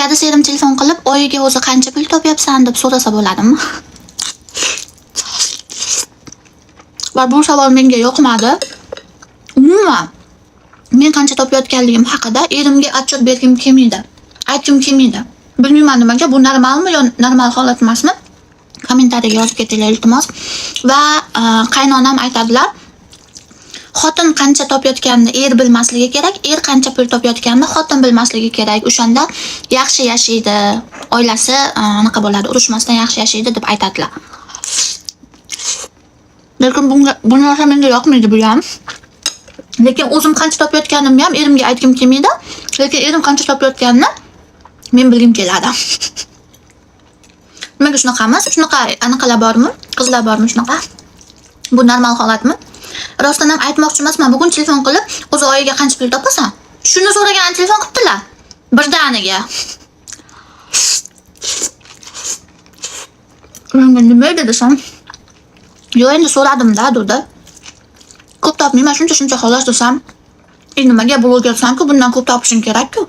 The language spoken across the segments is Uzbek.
Akada serim telefon qilib, oyiga o'zi qancha pul topyapsan deb so'rasa bo'ladimi? Va bu savol menga yoqmadi. Umuman men qancha topayotganligim haqida erimga atchot bergim kelmaydi. Aytgim kelmaydi. Bilmayman nimaga, bu normalmi yo normal holat emasmi? Kommentariyaga yozib ketinglar iltimos. Va qaynonam aytadilar, xotin qancha topayotganini er bilmasligi kerak, er qancha pul topayotganini xotin bilmasligi kerak. O'shanda yaxshi yashaydi, oilasi anaqa bo'ladi, urushmasdan yaxshi yashaydi deb aytadilar. Lekin bu narsa menga yoqmaydi bu ham. Lekin o'zim qancha topayotganimni ham erimga aytgim kelmaydi. Lekin erim qancha topayotganini men bilgim keladi. Nimaga shunaqamiz? Shunaqa anaqalar bormi? Qizlar bormi shunaqa? Bu normal holatmi? Rostdan ham aytmoqchi emasman. Bugun telefon qilib, o'zi oyiga qancha pul topasan? Shuni so'ragan telefon qilibdilar. Birdaniga. Menga nima edi desam? Yo, endi so'radim-da, dedi. Ko'p topmayman, shuncha xolos desam, nimaga blogersan-ku, bundan ko'p topishing kerak-ku.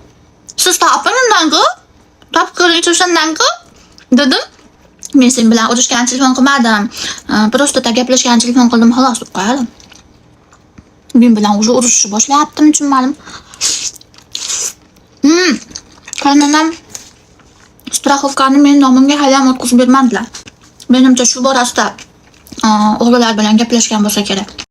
Siz toping undan-ku. Topib ko'ring o'shandan-ku, dedim. Men sen bilan urushgan telefon qilmadim. Prosta gaplashgan telefon qildim, xolos deb qo'yadim. Men bilan уже urushni boshlayaptimi, tushunmadim. Qaynonam strafovkani men nomimga hali ham o'tkazib bermadilar. Menimcha shu borasida o'g'illar bilan gaplashgan bo'lsa kerak.